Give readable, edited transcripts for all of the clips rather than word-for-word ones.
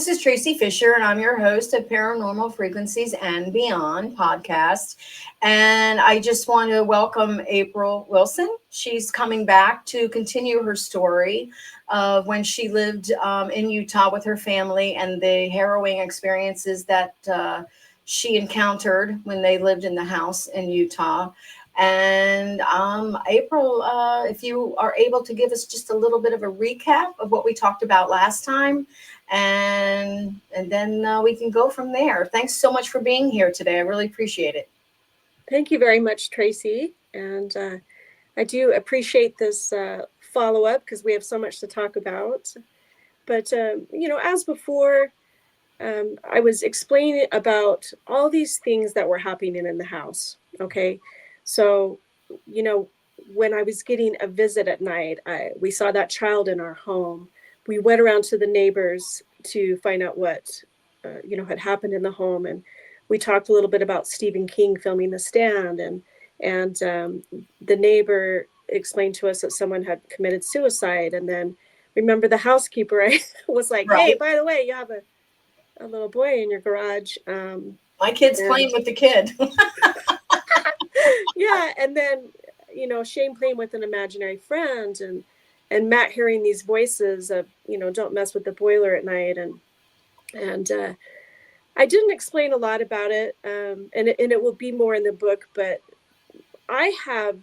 This is Tracy Fisher, and I'm your host of Paranormal Frequencies and Beyond podcast. And I just want to welcome April Wilson. She's coming back to continue her story of when she lived in Utah with her family and the harrowing experiences that she encountered when they lived in the house in Utah. And April, if you are able to give us just a little bit of a recap of what we talked about last time, and then we can go from there. Thanks so much for being here today. I really appreciate it. Thank you very much, Tracy. And I do appreciate this follow-up because we have so much to talk about. But, as before, I was explaining about all these things that were happening in the house. Okay. So, when I was getting a visit at night, we saw that child in our home. We went around to the neighbors to find out what, had happened in the home. And we talked a little bit about Stephen King filming The Stand. And the neighbor explained to us that someone had committed suicide. And then remember the housekeeper was like, Right. Hey, by the way, you have a little boy in your garage. My kid's playing with the kid. Yeah. And then, Shane playing with an imaginary friend and Matt hearing these voices of, don't mess with the boiler at night. And I didn't explain a lot about it. And it will be more in the book, but I have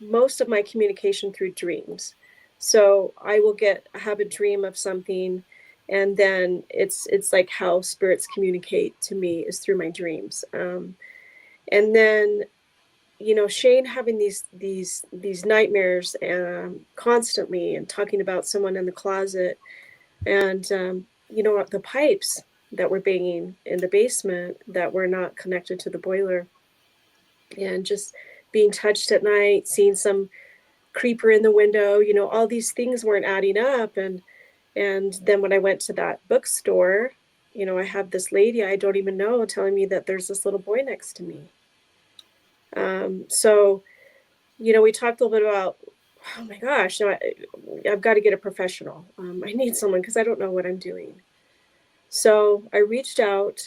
most of my communication through dreams. So I will have a dream of something, and then it's like how spirits communicate to me is through my dreams. And then, Shane having these nightmares constantly and talking about someone in the closet and, the pipes that were banging in the basement that were not connected to the boiler, and just being touched at night, seeing some creeper in the window, all these things weren't adding up. And then when I went to that bookstore, I have this lady I don't even know telling me that there's this little boy next to me. So, we talked a little bit about, oh my gosh, I've got to get a professional. I need someone because I don't know what I'm doing. So I reached out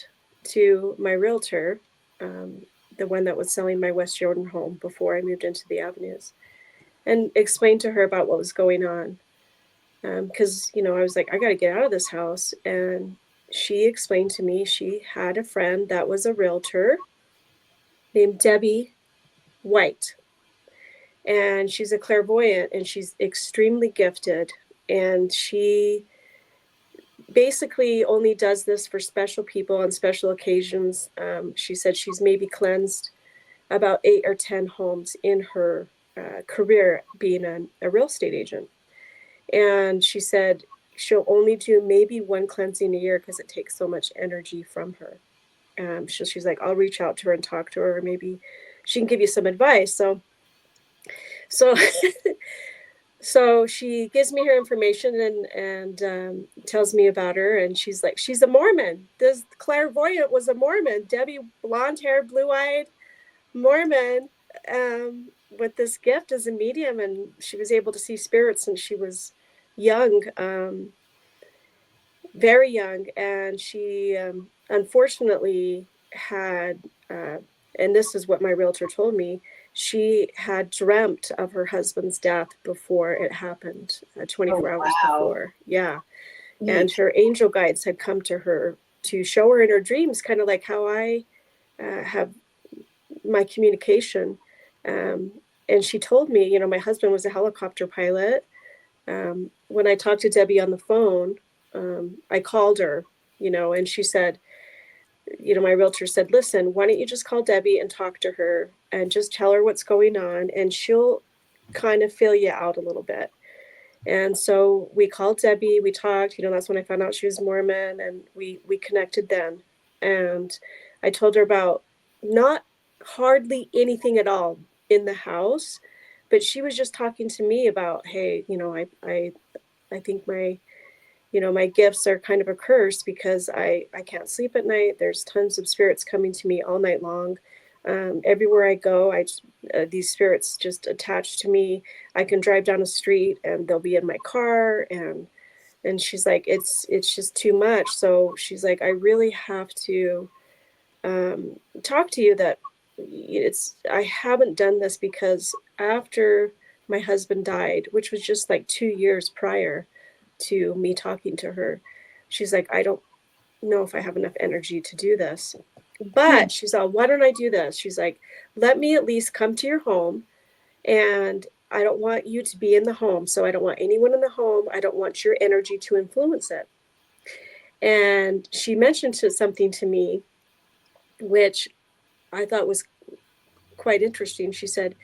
to my realtor, the one that was selling my West Jordan home before I moved into the Avenues, and explained to her about what was going on. Because, I was like, I got to get out of this house. And she explained to me she had a friend that was a realtor named Debbie White. And she's a clairvoyant and she's extremely gifted. And she basically only does this for special people on special occasions. She said she's maybe cleansed about 8 or 10 homes in her career being a real estate agent. And she said she'll only do maybe one cleansing a year because it takes so much energy from her. So she's like, I'll reach out to her and talk to her. Or maybe she can give you some advice. So So she gives me her information and tells me about her. And she's like, she's a Mormon. This clairvoyant was a Mormon. Debbie, blonde hair, blue-eyed Mormon, with this gift as a medium. And she was able to see spirits since she was young, very young. And she unfortunately had, and this is what my realtor told me, she had dreamt of her husband's death before it happened, 24 hours before. Yeah. And her angel guides had come to her to show her in her dreams, kind of like how I have my communication. And she told me, my husband was a helicopter pilot. When I talked to Debbie on the phone, I called her, and she said, my realtor said, listen, why don't you just call Debbie and talk to her and just tell her what's going on, and she'll kind of fill you out a little bit. And so we called Debbie, we talked, that's when I found out she was Mormon, and we connected then. And I told her about not hardly anything at all in the house, but she was just talking to me about, hey, I think my gifts are kind of a curse because I can't sleep at night. There's tons of spirits coming to me all night long. Everywhere I go, these spirits just attach to me. I can drive down a street and they'll be in my car, and And she's like, it's just too much. So she's like, I really have to talk to you that I haven't done this because after my husband died, which was just like 2 years prior to me talking to her, she's like, I don't know if I have enough energy to do this. But she's like, why don't I do this? She's like, let me at least come to your home, and I don't want you to be in the home. So I don't want anyone in the home. I don't want your energy to influence it. And she mentioned something to me, which I thought was quite interesting. She said,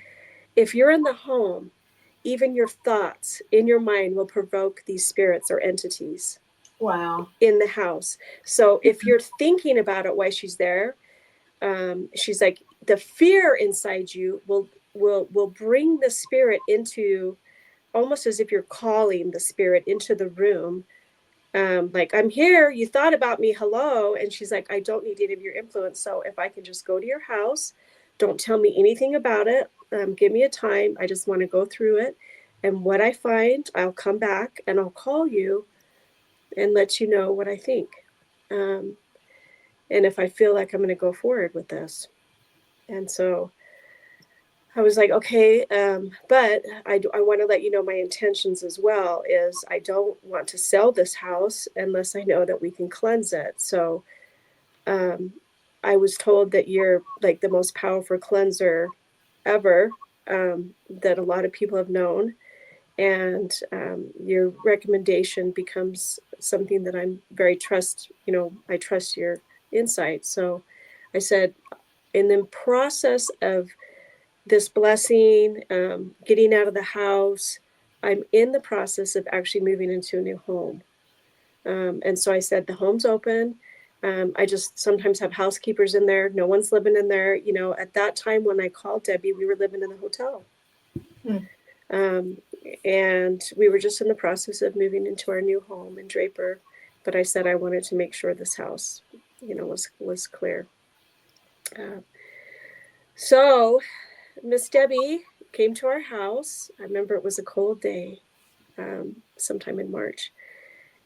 if you're in the home, even your thoughts in your mind will provoke these spirits or entities. Wow. In the house. So if you're thinking about it while she's there, she's like, the fear inside you will bring the spirit into, almost as if you're calling the spirit into the room. Like, I'm here, you thought about me, hello. And she's like, I don't need any of your influence. So if I can just go to your house, don't tell me anything about it. Give me a time. I just want to go through it. And what I find, I'll come back and I'll call you and let you know what I think. Um, and if I feel like I'm going to go forward with this. And so I was like, okay, but I want to let you know my intentions as well is I don't want to sell this house unless I know that we can cleanse it. So um, I was told that you're like the most powerful cleanser ever, that a lot of people have known. And your recommendation becomes something that I'm very I trust your insight. So I said, in the process of this blessing, getting out of the house, I'm in the process of actually moving into a new home. And so I said, the home's open. I just sometimes have housekeepers in there. No one's living in there. At that time when I called Debbie, we were living in the hotel. Um, and we were just in the process of moving into our new home in Draper. But I said I wanted to make sure this house, was clear. So Miss Debbie came to our house. I remember it was a cold day, sometime in March.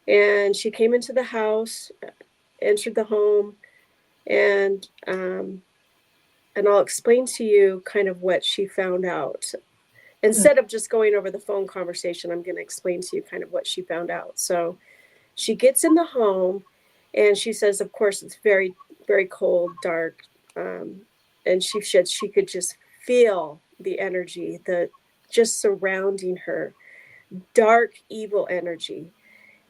And she came into the house, entered the home, and I'll explain to you kind of what she found out. Instead of just going over the phone conversation, I'm going to explain to you kind of what she found out. So she gets in the home and she says, of course, it's very, very cold, dark. And she said she could just feel the energy that just surrounding her, dark, evil energy.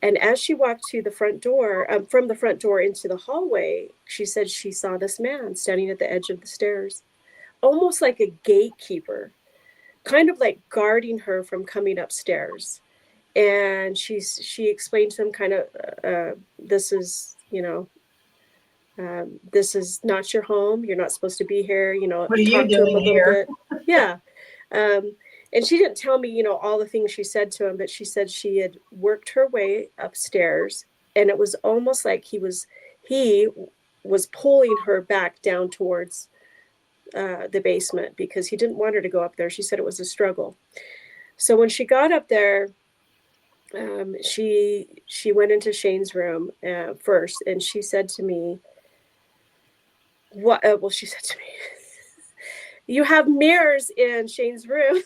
And as she walked to the front door, from the front door into the hallway, she said she saw this man standing at the edge of the stairs, almost like a gatekeeper, kind of like guarding her from coming upstairs. And she explained to him kind of, this is, this is not your home. You're not supposed to be here. What are you talk to him a doing little here? bit. Yeah. And she didn't tell me, all the things she said to him, but she said she had worked her way upstairs, and it was almost like he was pulling her back down towards the basement because he didn't want her to go up there. She said it was a struggle. So when she got up there, she went into Shane's room first, and she said to me, "What?" Well, she said to me, "You have mirrors in Shane's room."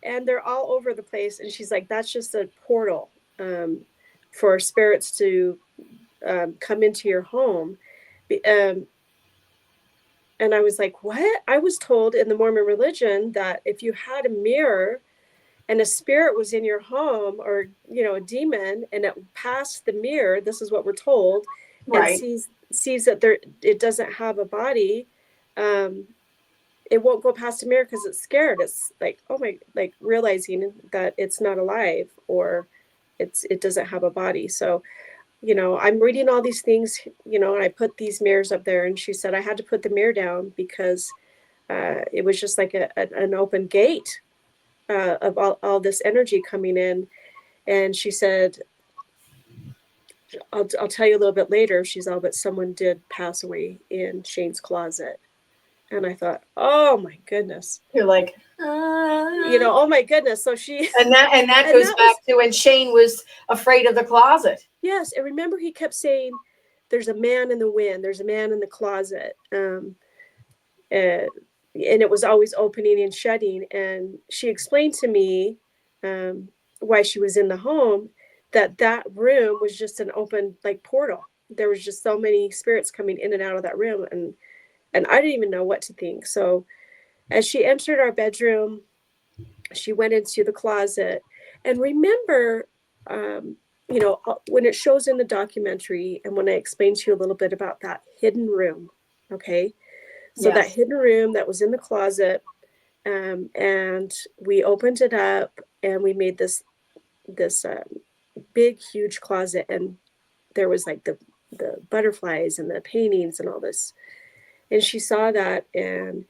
And they're all over the place. And she's like, that's just a portal for spirits to come into your home. And I was like, what? I was told in the Mormon religion that if you had a mirror and a spirit was in your home, or, a demon, and it passed the mirror, this is what we're told, Right. and sees that it doesn't have a body, it won't go past a mirror because it's scared. It's like, oh my, like realizing that it's not alive, or it doesn't have a body. So, I'm reading all these things, and I put these mirrors up there, and she said I had to put the mirror down because it was just like an open gate of all this energy coming in. And she said, I'll tell you a little bit later. She's all, but someone did pass away in Shane's closet. And I thought, oh my goodness. You're like, Oh my goodness. So she, and that and goes that was, back to when Shane was afraid of the closet. yes. And remember, he kept saying, there's a man in the wind, there's a man in the closet. And it was always opening and shutting. And she explained to me why she was in the home, that room was just an open like portal. There was just so many spirits coming in and out of that room, and I didn't even know what to think. So as she entered our bedroom, she went into the closet, and remember, when it shows in the documentary, and when I explained to you a little bit about that hidden room, okay, so that Yes. hidden room that was in the closet, and we opened it up, and we made this big, huge closet, and there was like the butterflies and the paintings and all this. And she saw that, and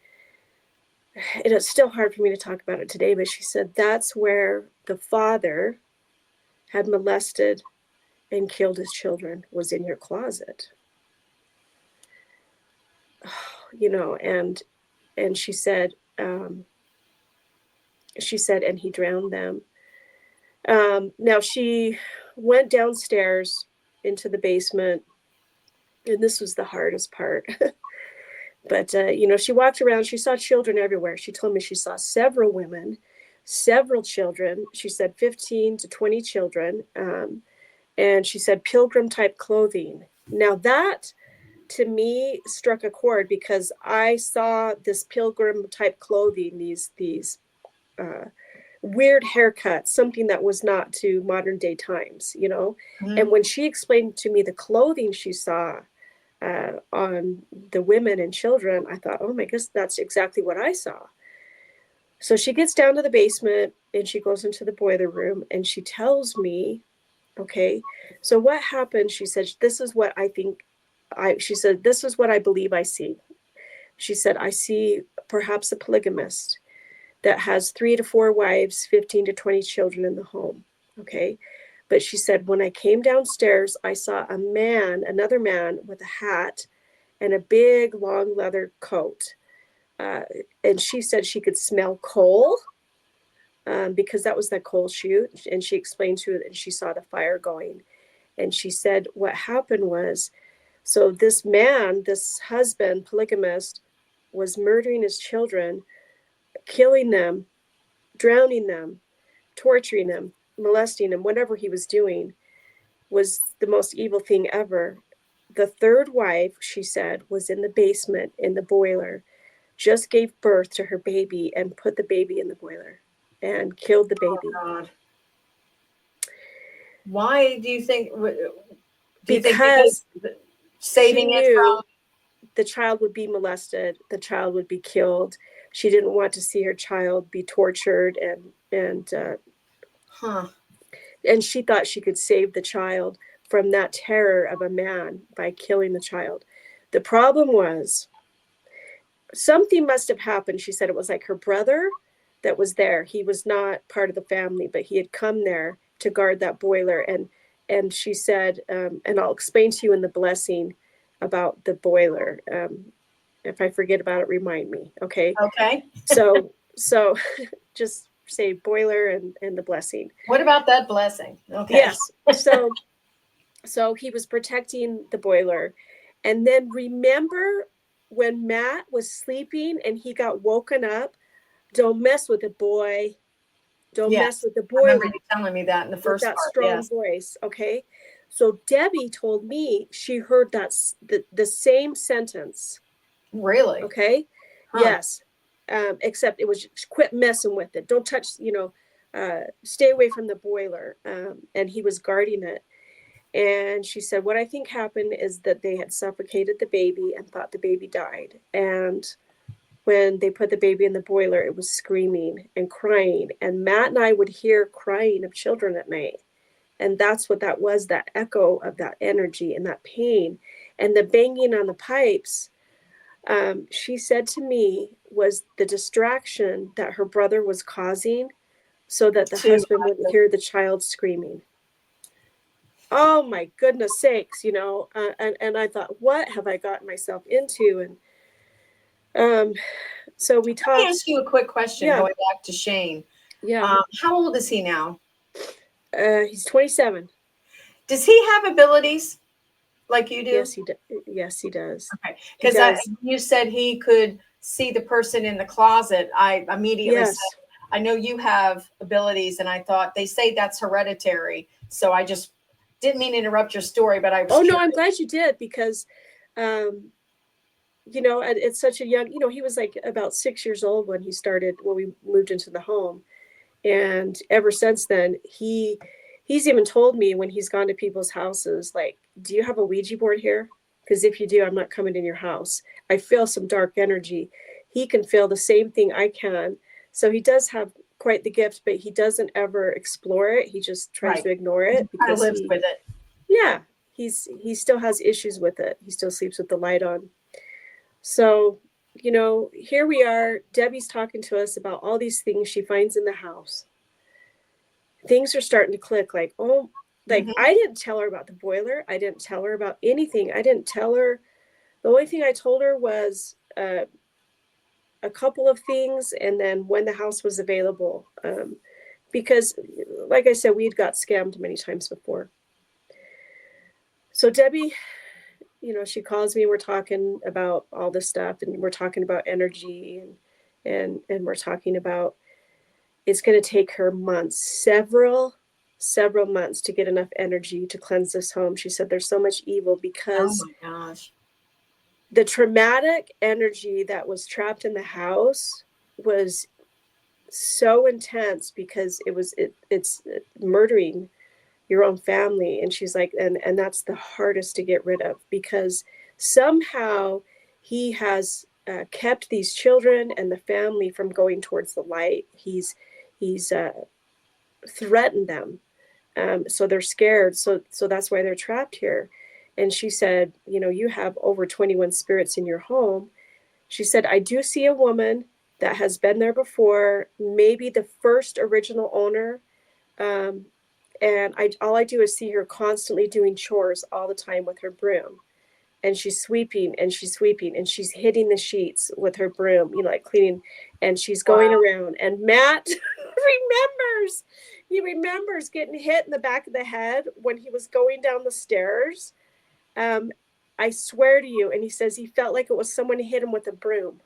it's still hard for me to talk about it today, but she said that's where the father had molested and killed his children, was in your closet. And she said, and he drowned them. Now she went downstairs into the basement, and this was the hardest part. But she walked around. She saw children everywhere. She told me she saw several women, several children. She said 15 to 20 children, and she said pilgrim type clothing. Now that to me struck a chord, because I saw this pilgrim type clothing, these uh, weird haircuts, something that was not to modern day times. Mm-hmm. And when she explained to me the clothing she saw on the women and children, I thought, oh my goodness, that's exactly what I saw. So she gets down to the basement, and she goes into the boiler room, and she tells me, okay, so what happened? She said, this is what I think. She said, this is what I believe I see. She said, I see perhaps a polygamist that has 3 to 4 wives, 15 to 20 children in the home. Okay. But she said, when I came downstairs, I saw another man with a hat and a big long leather coat. Uh, and she said she could smell coal, because that was the coal chute. And she explained to it, and she saw the fire going. And she said what happened was, so this man, this husband, polygamist, was murdering his children, killing them, drowning them, torturing them, molesting them, whatever he was doing was the most evil thing ever. The third wife, she said, was in the basement in the boiler, just gave birth to her baby and put the baby in the boiler and killed the baby. Oh God. Why do you think? Do you think Because because she saving it knew from? the child would be molested, the child would be killed. She didn't want to see her child be tortured, Huh. and she thought she could save the child from that terror of a man by killing the child. The problem was, something must have happened. She said it was like her brother that was there. He was not part of the family, but he had come there to guard that boiler. And she said, and I'll explain to you in the blessing about the boiler. If I forget about it, remind me. Okay. Okay. So just say boiler and the blessing. What about that blessing? Okay. Yes. So he was protecting the boiler. And then remember when Matt was sleeping and he got woken up, don't mess with the boy. Don't mess Yes. with the I remember boiler, you telling me that in the with first that part. strong Yes. voice. Okay. So Debbie told me she heard the same sentence. Really? Okay. Huh. Yes. Except it was, quit messing with it. Don't touch, stay away from the boiler. And he was guarding it. And she said, what I think happened is that they had suffocated the baby and thought the baby died. And when they put the baby in the boiler, it was screaming and crying. And Matt and I would hear crying of children at night. And that's what that was, that echo of that energy and that pain. And the banging on the pipes, she said to me, was the distraction that her brother was causing so that the To husband wouldn't hear the child screaming. Oh my goodness sakes, and I thought, what have I gotten myself into? So we Let me talked. ask you a quick question Yeah. going back to Shane. Yeah. How old is he now? He's 27. Does he have abilities like you do? Yes, he does. Yes, he does. Okay. He Because does. you said he could see the person in the closet. I immediately said, Yes. I know you have abilities, and I thought they say that's hereditary. So I just didn't mean to interrupt your story, but I was Oh no, curious. I'm glad you did, because you know, it's such a young, you know, he was like about 6 years old when we moved into the home. And ever since then, he's even told me when he's gone to people's houses, like, do you have a Ouija board here? Because if you do, I'm not coming in your house. I feel some dark energy. He can feel the same thing I can. So he does have quite the gift, but he doesn't ever explore it. He just tries Right. to ignore He it kind of because lives with it. yeah, he still has issues with it. He still sleeps with the light on. So, you know, here we are. Debbie's talking to us about all these things she finds in the house. Things are starting to click, like, oh, like Mm-hmm. I didn't tell her about the boiler. I didn't tell her about anything. I didn't tell her. The only thing I told her was a couple of things, and then when the house was available. Because, like I said, we'd got scammed many times before. So Debbie, you know, she calls me. We're talking about all this stuff, and we're talking about energy, and we're talking about it's going to take her months, several months to get enough energy to cleanse this home. She said there's so much evil Oh because my gosh. the traumatic energy that was trapped in the house was so intense because it's murdering your own family. And she's like, and that's the hardest to get rid of, because somehow he has kept these children and the family from going towards the light. He's threatened them, so they're scared. So that's why they're trapped here. And she said, you know, you have over 21 spirits in your home. She said, I do see a woman that has been there before, maybe the first original owner. Um, and all I do is see her constantly doing chores all the time with her broom, and she's sweeping and she's sweeping and she's hitting the sheets with her broom, you know, like cleaning, and she's going Wow. around. And Matt remembers, he remembers getting hit in the back of the head when he was going down the stairs. Um, I swear to you. And he says he felt like it was someone hit him with a broom.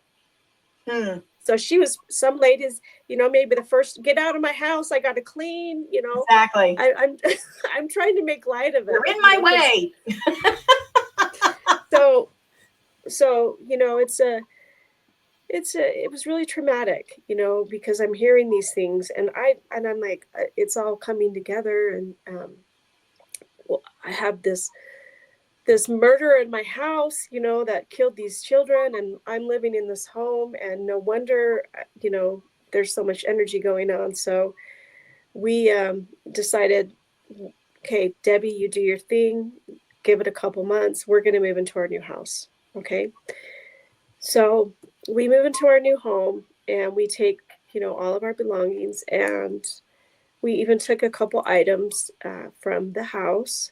Hmm. So she was, some ladies, you know, maybe the first, get out of my house, I got to clean, you know. Exactly. I'm I'm trying to make light of it. You're in my way. So you know, it was really traumatic, you know, because I'm hearing these things, and I'm like, it's all coming together. And well, I have this murder in my house, you know, that killed these children, and I'm living in this home, and no wonder, you know, there's so much energy going on. So we decided, okay, Debbie, you do your thing, give it a couple months, we're going to move into our new house. Okay. So we move into our new home, and we take, you know, all of our belongings, and we even took a couple items from the house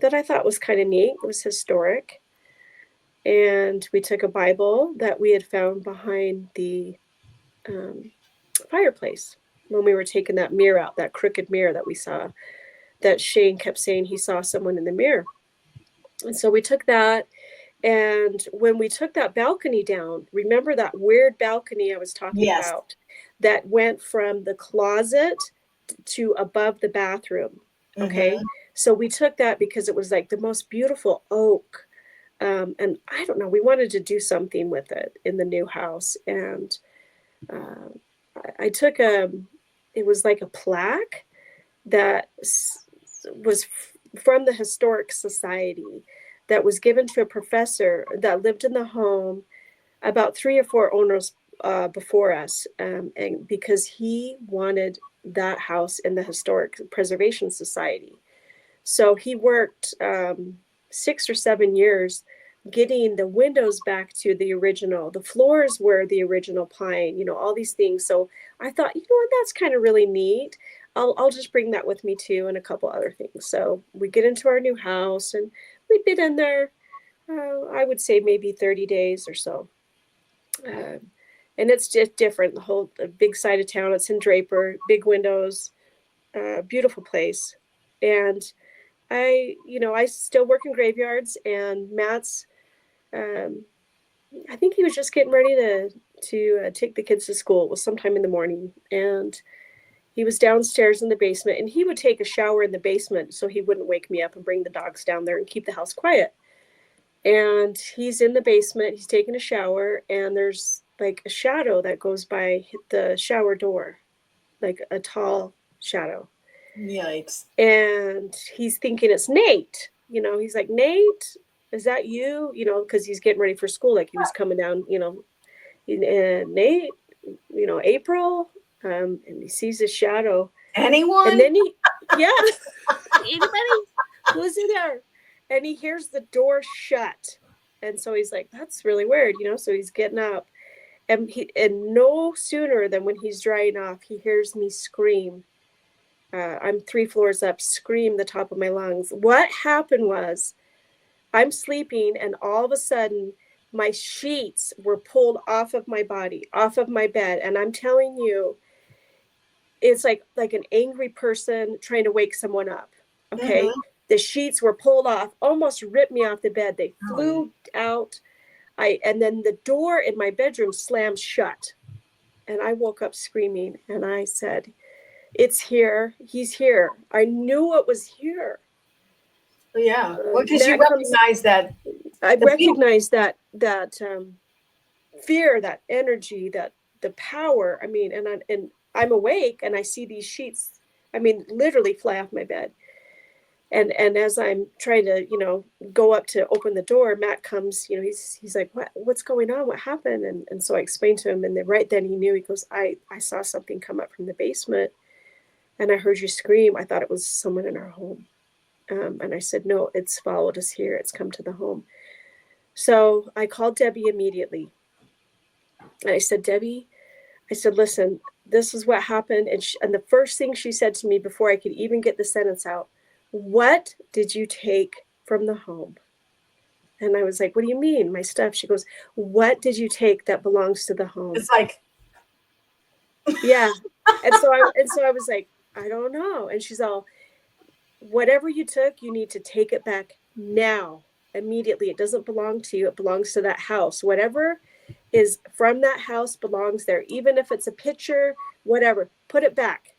that I thought was kind of neat. It was historic. And we took a Bible that we had found behind the um, fireplace when we were taking that mirror out, that crooked mirror that we saw, that Shane kept saying he saw someone in the mirror. And so we took that. And when we took that balcony down, remember that weird balcony I was talking Yes. about that went from the closet to above the bathroom? Okay. Mm-hmm. So we took that because it was like the most beautiful oak. And I don't know, we wanted to do something with it in the new house. And uh, I took it was like a plaque that was from the Historic Society, that was given to a professor that lived in the home about 3 or 4 owners before us, and because he wanted that house in the Historic Preservation Society. So he worked 6 or 7 years getting the windows back to the original. The floors were the original pine, you know, all these things. So I thought, you know what, that's kind of really neat. I'll just bring that with me too, and a couple other things. So we get into our new house, and we'd been in there, I would say maybe 30 days or so. Uh, and it's just different. The big side of town. It's in Draper, big windows, beautiful place. And I still work in graveyards, and Matt's, um, I think he was just getting ready to take the kids to school. It was sometime in the morning, and he was downstairs in the basement, and he would take a shower in the basement so he wouldn't wake me up and bring the dogs down there and keep the house quiet. And he's in the basement, he's taking a shower, and there's like a shadow that goes by the shower door, like a tall shadow. Yikes. And he's thinking it's Nate. He's like, Nate, is that you? Because he's getting ready for school. Like he was coming down, and Nate, April. And he sees a shadow. Anyone? And then yeah, anybody who's in there? And he hears the door shut. And so he's like, that's really weird, So he's getting up. And no sooner than when he's drying off, he hears me scream. I'm 3 floors up, scream the top of my lungs. What happened was I'm sleeping, and all of a sudden my sheets were pulled off of my body, off of my bed. And I'm telling you, it's like an angry person trying to wake someone up. Okay. Mm-hmm. The sheets were pulled off, almost ripped me off the bed. They flew out. And then the door in my bedroom slammed shut. And I woke up screaming, and I said, it's here. He's here. I knew it was here. Yeah. Well, because you recognize that. I recognize that fear, that energy, that the power. I mean, and I'm awake, and I see these sheets, literally fly off my bed. And as I'm trying to, go up to open the door, Matt comes, he's like, what's going on? What happened? And so I explained to him, and then right then he knew. He goes, I saw something come up from the basement, and I heard you scream. I thought it was someone in our home. And I said, no, it's followed us here. It's come to the home. So I called Debbie immediately. And I said, Debbie, listen, this is what happened. And the first thing she said to me before I could even get the sentence out, what did you take from the home? And I was like, what do you mean, my stuff? She goes, what did you take that belongs to the home? It's like, yeah. And so I was like, I don't know. And she's all, whatever you took, you need to take it back now, immediately. It doesn't belong to you. It belongs to that house. Whatever is from that house belongs there. Even if it's a picture, whatever, put it back.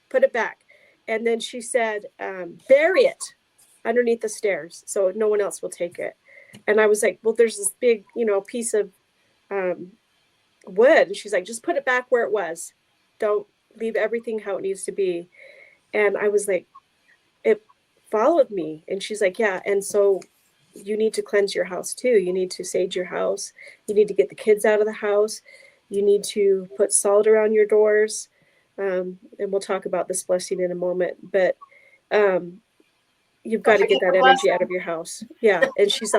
Put it back. And then she said, bury it underneath the stairs so no one else will take it. And I was like, well, there's this big, piece of wood. And she's like, just put it back where it was. Don't leave everything how it needs to be. And I was like, it followed me. And she's like, yeah. And so you need to cleanse your house too. You need to sage your house. You need to get the kids out of the house. You need to put salt around your doors. And we'll talk about this blessing in a moment, but you've got to get that energy out of your house. Yeah. And she's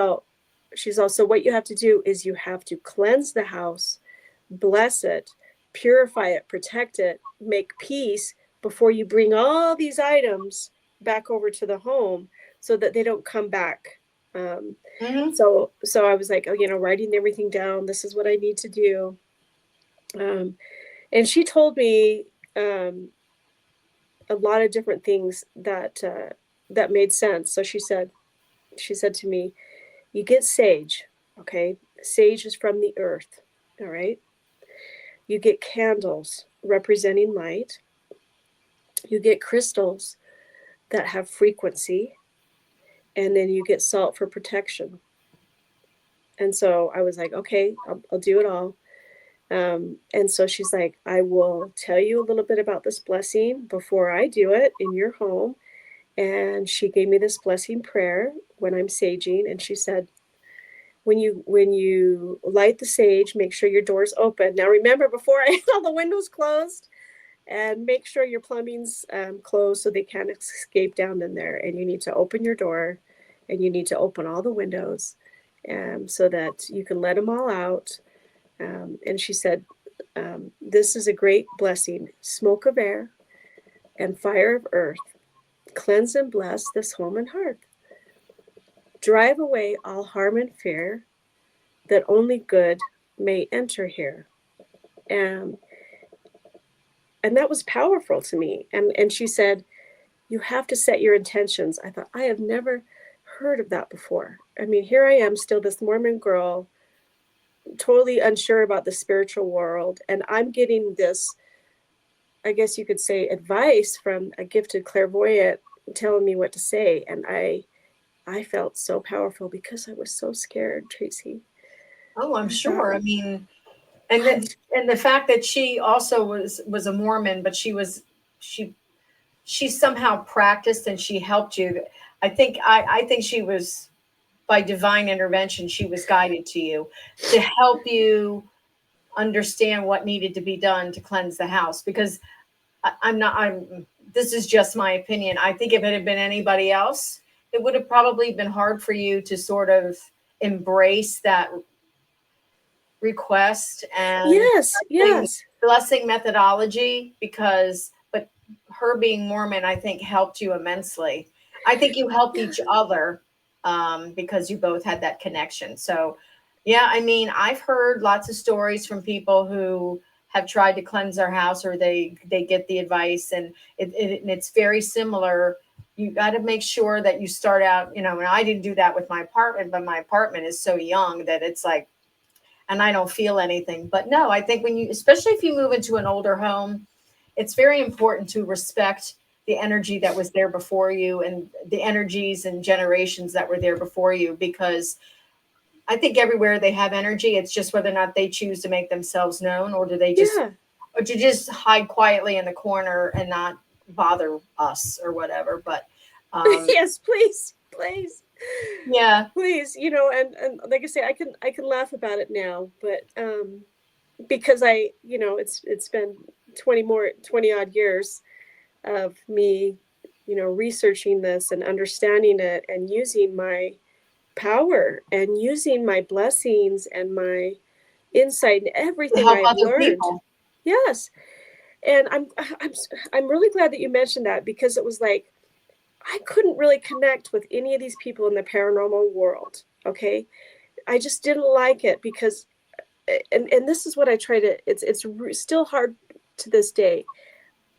also, what you have to do is you have to cleanse the house, bless it, purify it, protect it, make peace before you bring all these items back over to the home so that they don't come back. So I was like, writing everything down. This is what I need to do. And she told me a lot of different things that made sense. So she said to me, you get sage. Okay. Sage is from the earth. All right. You get candles representing light. You get crystals that have frequency. And then you get salt for protection. And so I was like, okay, I'll do it all. And so she's like, I will tell you a little bit about this blessing before I do it in your home. And she gave me this blessing prayer when I'm saging. And she said, when you light the sage, make sure your door's open. Now, remember, before I had all the windows closed, and make sure your plumbing's closed so they can't escape down in there. And you need to open your door, and you need to open all the windows so that you can let them all out. And she said, this is a great blessing. Smoke of air and fire of earth. Cleanse and bless this home and hearth. Drive away all harm and fear, that only good may enter here. And and that was powerful to me. And she said, you have to set your intentions. I thought, I have never heard of that before. I mean, here I am, still this Mormon girl, totally unsure about the spiritual world, and I'm getting this, I guess you could say, advice from a gifted clairvoyant telling me what to say. And I felt so powerful because I was so scared, Tracy. Oh, I'm I thought, sure. I mean, and then what? and the fact that she also was a Mormon, but she she somehow practiced and she helped you. I think she was, by divine intervention, she was guided to you to help you understand what needed to be done to cleanse the house. Because I'm not, I'm, this is just my opinion. I think if it had been anybody else, it would have probably been hard for you to sort of embrace that request and Yes, blessing, yes. blessing methodology, because, but her being Mormon, I think helped you immensely. I think you helped Yeah. each other, because you both had that connection. So, yeah, I mean, I've heard lots of stories from people who have tried to cleanse their house, or they get the advice, and and it's very similar. You got to make sure that you start out, you know, and I didn't do that with my apartment, but my apartment is so young that it's like, and I don't feel anything. But no, I think when you, especially if you move into an older home, it's very important to respect the energy that was there before you and the energies and generations that were there before you, because I think everywhere they have energy, it's just whether or not they choose to make themselves known, or do they just, Yeah. or to just hide quietly in the corner and not bother us or whatever. But Yes, please, please, yeah, please. And like I say, I can laugh about it now, but because it's been 20 odd years of me, researching this and understanding it and using my power and using my blessings and my insight and to everything help I've other learned. people. Yes. And I'm really glad that you mentioned that, because it was like I couldn't really connect with any of these people in the paranormal world. Okay. I just didn't like it because, and this is what I try to, it's still hard to this day.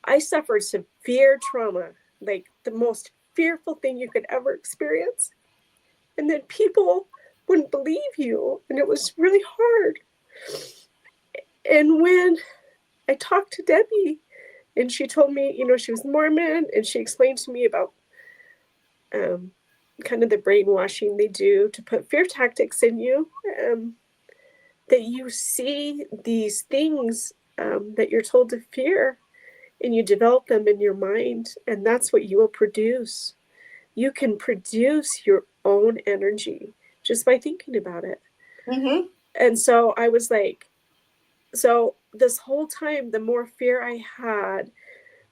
I suffered severe trauma, like the most fearful thing you could ever experience. And then people wouldn't believe you. And it was really hard. And when I talked to Debbie, and she told me, she was Mormon, and she explained to me about um, kind of the brainwashing they do to put fear tactics in you, that you see these things that you're told to fear, and you develop them in your mind, and that's what you will produce. You can produce your own energy just by thinking about it. Mm-hmm. And so I was like, so this whole time, the more fear I had,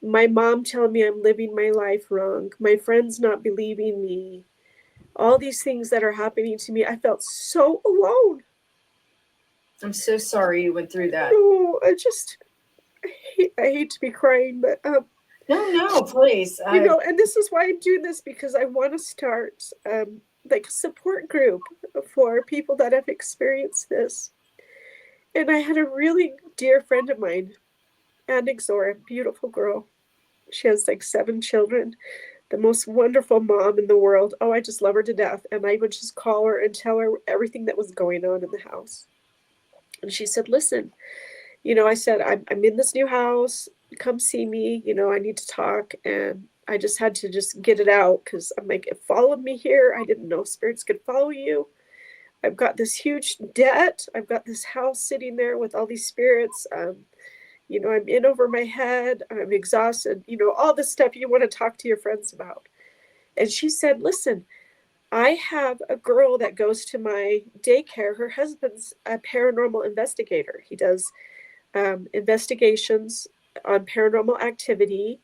my mom telling me I'm living my life wrong, my friends not believing me, all these things that are happening to me, I felt so alone. I'm so sorry you went through that. No, I hate to be crying, but No, no, please. and this is why I'm doing this, because I want to start like a support group for people that have experienced this. And I had a really dear friend of mine, Anne Exora, beautiful girl. She has like 7 children, the most wonderful mom in the world. Oh, I just love her to death. And I would just call her and tell her everything that was going on in the house. And she said, listen, I said, I'm in this new house. Come see me. I need to talk. And I just had to just get it out, because I'm like, it followed me here. I didn't know spirits could follow you. I've got this huge debt. I've got this house sitting there with all these spirits. I'm in over my head. I'm exhausted. All the stuff you want to talk to your friends about. And she said, listen, I have a girl that goes to my daycare. Her husband's a paranormal investigator. He does investigations on paranormal activity.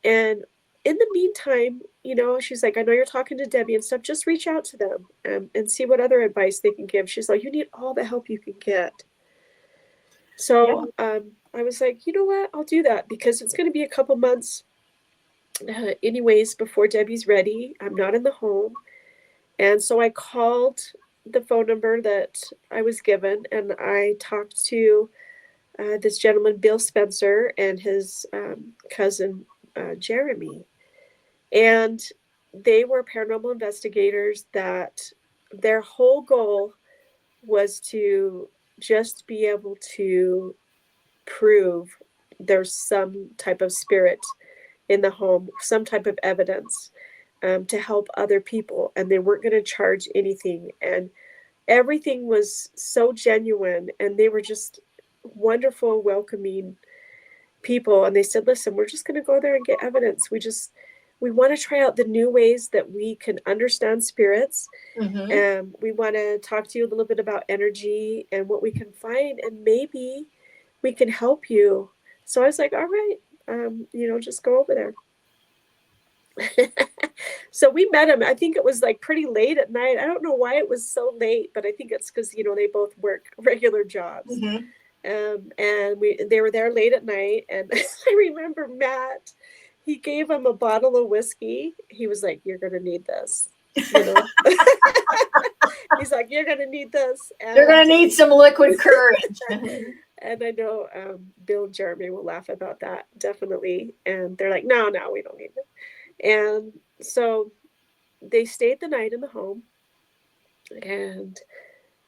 And in the meantime, she's like, I know you're talking to Debbie and stuff. Just reach out to them and see what other advice they can give. She's like, you need all the help you can get. Yeah. So I was like, you know what? I'll do that, because it's going to be a couple months, anyways, before Debbie's ready. I'm not in the home. And so I called the phone number that I was given, and I talked to this gentleman, Bill Spencer, and his cousin, Jeremy. And they were paranormal investigators that their whole goal was to just be able to prove there's some type of spirit in the home, some type of evidence to help other people. And they weren't going to charge anything. And everything was so genuine. And they were just wonderful, welcoming people. And they said, listen, we're just going to go there and get evidence. We want to try out the new ways that we can understand spirits. Mm-hmm. We want to talk to you a little bit about energy and what we can find, and maybe we can help you. So I was like, all right, just go over there. So we met him. I think it was like pretty late at night. I don't know why it was so late, but I think it's because, they both work regular jobs. Mm-hmm. And they were there late at night. And I remember Matt, he gave him a bottle of whiskey. He was like, you're going to need this, He's like, you're going to need this. And You're going to need some liquid courage. and I know Bill and Jeremy will laugh about that, definitely. And they're like, no, we don't need it. And so they stayed the night in the home, and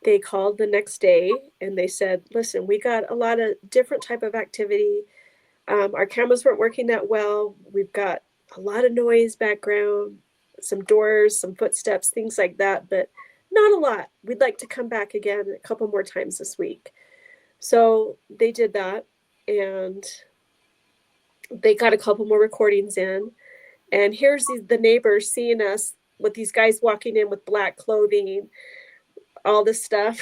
they called the next day and they said, listen, we got a lot of different type of activity. Our cameras weren't working that well. We've got a lot of noise background, some doors, some footsteps, things like that, but not a lot. We'd like to come back again a couple more times this week. So they did that, and they got a couple more recordings in. And here's the neighbors seeing us with these guys walking in with black clothing, all this stuff,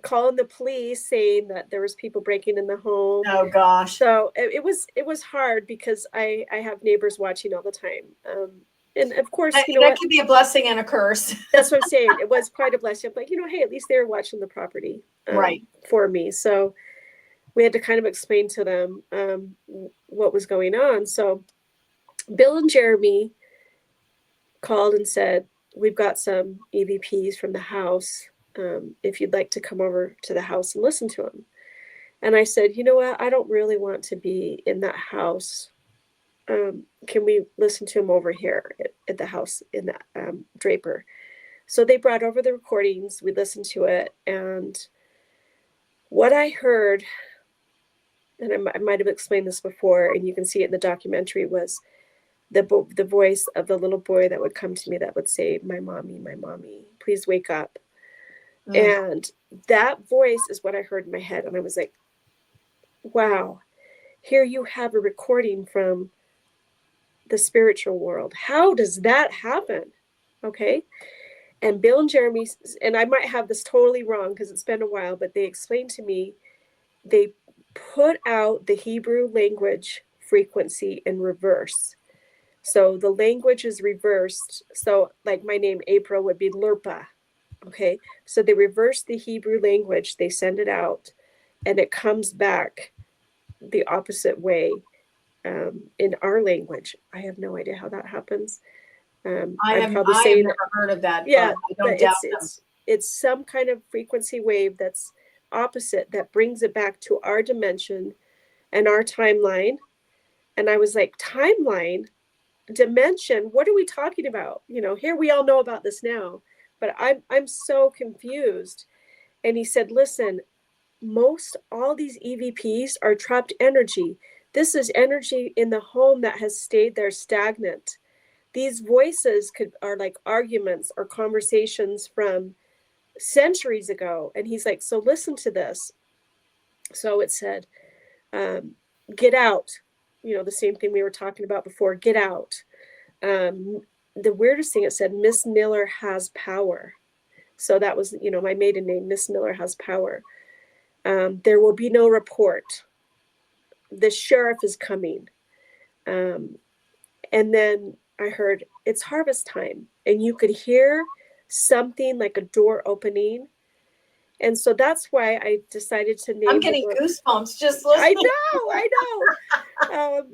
calling the police, saying that there was people breaking in the home. Oh gosh. So it was hard because I have neighbors watching all the time. And of course, that can be a blessing and a curse. That's what I'm saying. It was quite a blessing. I'm like, hey, at least they were watching the property right for me. So we had to kind of explain to them what was going on. So Bill and Jeremy called and said, we've got some EVPs from the house. If you'd like to come over to the house and listen to them. And I said, you know what? I don't really want to be in that house. Can we listen to him over here at the house in that Draper? So they brought over the recordings. We listened to it. And what I heard, and I might have explained this before, and you can see it in the documentary, was the voice of the little boy that would come to me that would say, my mommy, please wake up. And that voice is what I heard in my head. And I was like, wow, here you have a recording from the spiritual world. How does that happen? Okay. And Bill and Jeremy, and I might have this totally wrong because it's been a while, but they explained to me, they put out the Hebrew language frequency in reverse. So the language is reversed. So like my name, April, would be Lurpa. Okay. So they reverse the Hebrew language, they send it out, and it comes back the opposite way in our language. I have no idea how that happens. I have never heard of that. Yeah, but I don't doubt it's some kind of frequency wave that's opposite that brings it back to our dimension and our timeline. And I was like, timeline, dimension, what are we talking about? Here we all know about this now, but I'm so confused. And he said, listen, all these EVPs are trapped energy. This is energy in the home that has stayed there stagnant. These voices are like arguments or conversations from centuries ago. And he's like, so listen to this. So it said, get out. The same thing we were talking about before, get out. The weirdest thing, it said, Miss Miller has power. So that was, my maiden name, Miss Miller has power. There will be no report. The sheriff is coming. And then I heard, it's harvest time. And you could hear something like a door opening. And so that's why I decided to name. I'm getting goosebumps just listening. I know.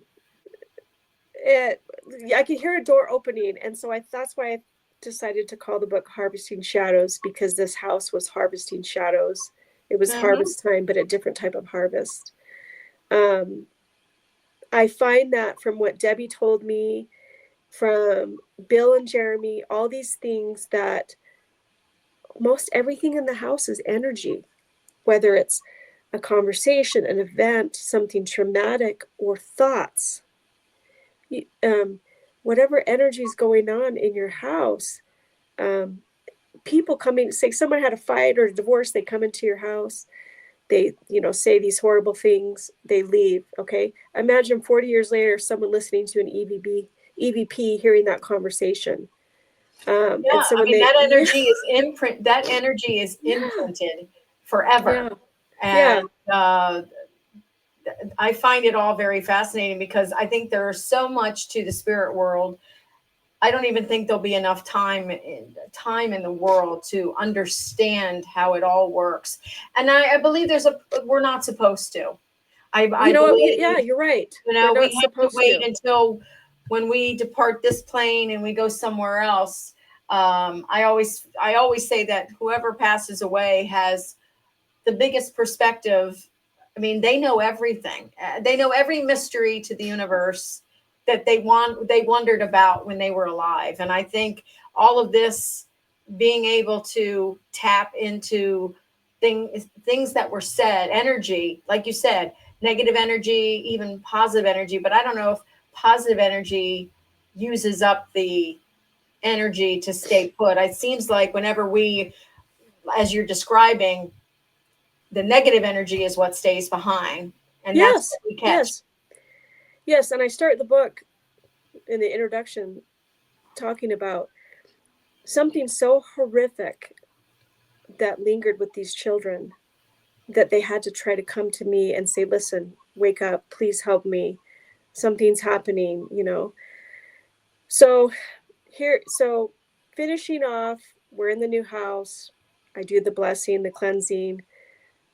I could hear a door opening. And so that's why decided to call the book Harvesting Shadows because this house was harvesting shadows. It was Mm-hmm. harvest time, but a different type of harvest. Um, I find that from what Debbie told me, from Bill and Jeremy, all these things, that most everything in the house is energy, whether it's a conversation, an event, something traumatic, or thoughts. Um, whatever energy is going on in your house, um, people coming, say someone had a fight or a divorce, they come into your house, they, say these horrible things, they leave. Okay. Imagine 40 years later, someone listening to an EVP hearing that conversation. And Yeah, so I when mean they, that yeah, energy is imprint. That energy is yeah, imprinted forever, yeah, yeah, and I find it all very fascinating because I think there's so much to the spirit world. I don't even think there'll be enough time in the world to understand how it all works. And I believe we're not supposed to. I yeah, believe, you're right. We're we not have to supposed wait to. until when we depart this plane and we go somewhere else. I always say that whoever passes away has the biggest perspective. I mean, they know everything. They know every mystery to the universe that they wondered about when they were alive. And I think all of this, being able to tap into things that were said, energy, like you said, negative energy, even positive energy. But I don't know if positive energy uses up the energy to stay put. It seems like whenever we, as you're describing, the negative energy is what stays behind, and that's Yes, what we catch. yes, yes. And I start the book in the introduction talking about something so horrific that lingered with these children, that they had to try to come to me and say, listen, wake up, please help me. Something's happening. So so finishing off, we're in the new house. I do the blessing, the cleansing.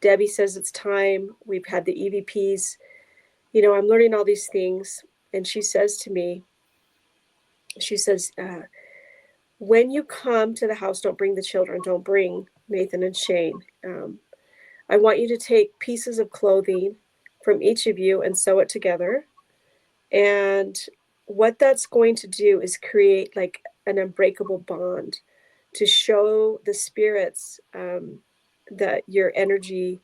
Debbie says it's time. We've had the EVPs. I'm learning all these things. And she says to me, she says, when you come to the house, don't bring the children, don't bring Nathan and Shane. I want you to take pieces of clothing from each of you and sew it together. And what that's going to do is create like an unbreakable bond to show the spirits, that your energy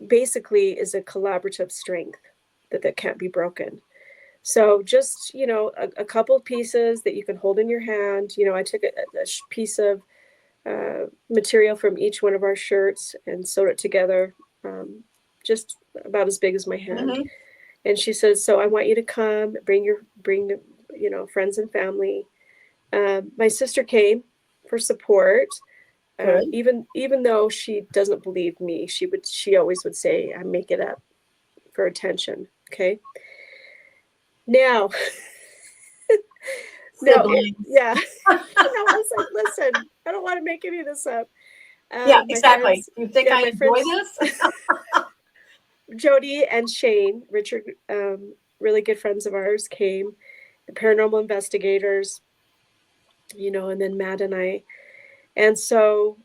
basically is a collaborative strength that can't be broken. So just, a couple of pieces that you can hold in your hand. I took a piece of material from each one of our shirts and sewed it together, just about as big as my hand. Mm-hmm. And she says, so I want you to come, bring friends and family. My sister came for support. Good. Even though she doesn't believe me, she always would say, I make it up for attention. Okay. Now, no, Siblings. yeah. I was like, listen, I don't want to make any of this up. Yeah, My exactly. friends, You think yeah, I my enjoy friends, this? Jody and Shane, Richard, really good friends of ours, came, the paranormal investigators, and then Matt and I. And so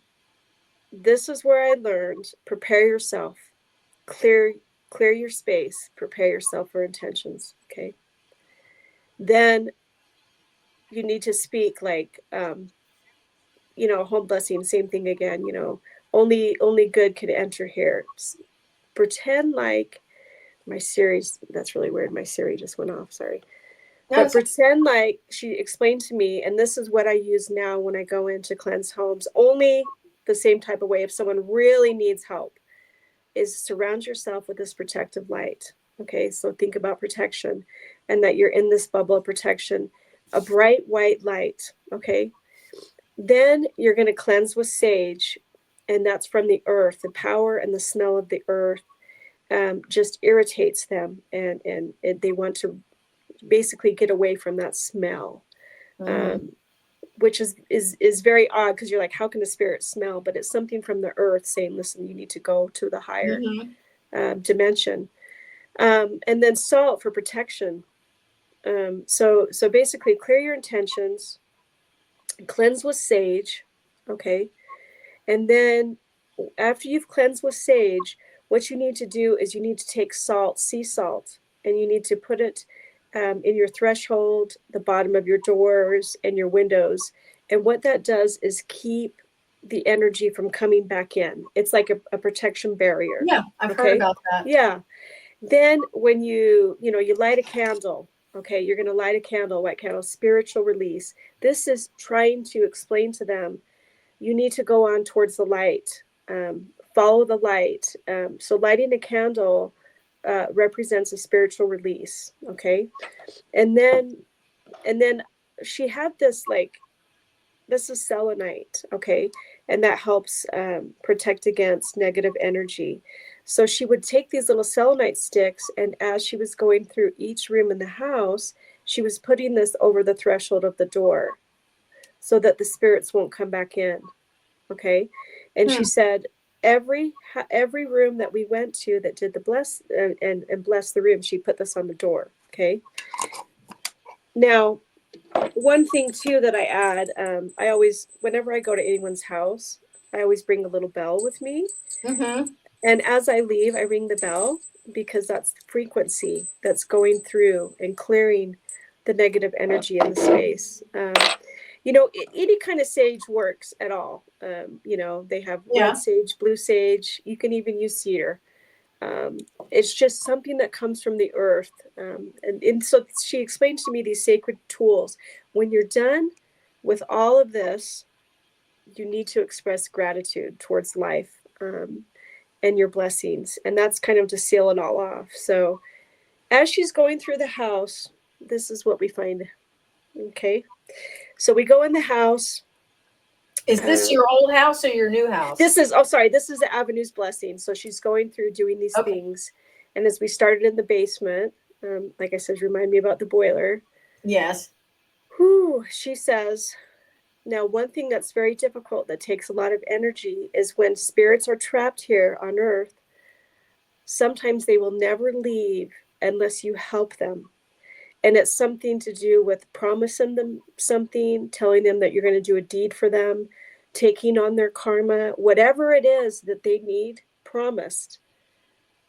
this is where I learned: prepare yourself, clear clear your space, prepare yourself for intentions. Okay. Then you need to speak like, home blessing, same thing again, only good can enter here. Pretend like my Siri's, that's really weird. My Siri just went off. Sorry. No, But pretend like she explained to me, and this is what I use now when I go in to cleanse homes, only the same type of way. If someone really needs help, is surround yourself with this protective light. Okay, so think about protection and that you're in this bubble of protection, a bright white light. Okay, then you're going to cleanse with sage, and that's from the earth. The power and the smell of the earth just irritates them, and they want to basically get away from that smell. mm-hmm. Um, which is very odd, because you're like, how can the spirit smell? But it's something from the earth saying, listen, you need to go to the higher Mm-hmm. dimension. And then salt for protection. So basically, clear your intentions. Cleanse with sage. Okay. And then after you've cleansed with sage, what you need to do is you need to take salt, sea salt, and you need to put it in your threshold, the bottom of your doors, and your windows. And what that does is keep the energy from coming back in. It's like a protection barrier. Yeah, I've heard Okay. about that. Yeah. Then when you light a candle, okay, you're going to light a candle, white candle, spiritual release. This is trying to explain to them you need to go on towards the light, follow the light. So lighting a candle represents a spiritual release. Okay. And then she had this is selenite. Okay. And that helps protect against negative energy. So she would take these little selenite sticks, and as she was going through each room in the house, she was putting this over the threshold of the door so that the spirits won't come back in. Okay. And she said every room that we went to that did the bless and bless the room, she put this on the door. Okay. Now, one thing too that I add, I always, whenever I go to anyone's house, I always bring a little bell with me. Mm-hmm. And as I leave, I ring the bell because that's the frequency that's going through and clearing the negative energy in the space. Any kind of sage works at all. They have red Yeah. sage, blue sage. You can even use cedar. Um, it's just something that comes from the earth. And so she explained to me these sacred tools. When you're done with all of this, you need to express gratitude towards life and your blessings. And that's kind of to seal it all off. So as she's going through the house, this is what we find. Okay. So we go in the house. Is this your old house or your new house? This is the Avenue's blessing. So she's going through doing these Okay. things. And as we started in the basement, like I said, remind me about the boiler. Yes. She says, now one thing that's very difficult that takes a lot of energy is when spirits are trapped here on earth, sometimes they will never leave unless you help them. And it's something to do with promising them something, telling them that you're going to do a deed for them, taking on their karma, whatever it is that they need promised.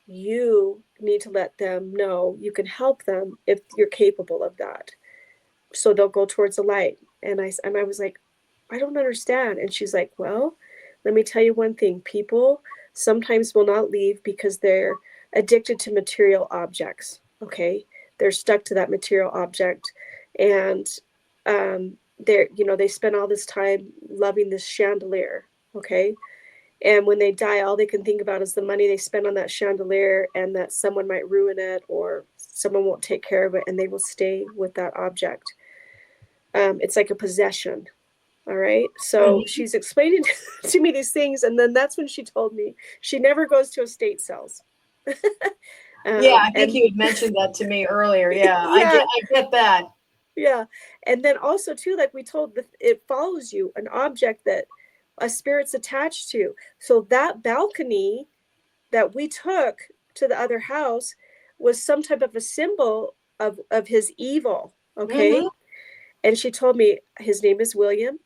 You need to let them know you can help them if you're capable of that. So they'll go towards the light. And I was like, I don't understand. And she's like, well, let me tell you one thing. People sometimes will not leave because they're addicted to material objects. Okay. They're stuck to that material object. And they spend all this time loving this chandelier. Okay. And when they die, all they can think about is the money they spend on that chandelier and that someone might ruin it or someone won't take care of it and they will stay with that object. It's like a possession. All right. So Mm-hmm. she's explaining to me these things. And then that's when she told me she never goes to estate sales. Yeah, I think And you had mentioned that to me earlier. Yeah, I yeah, get that. yeah. And then also, too, like we told, it follows you, an object that a spirit's attached to. So that balcony that we took to the other house was some type of a symbol of his evil. Okay. Mm-hmm. And she told me his name is William.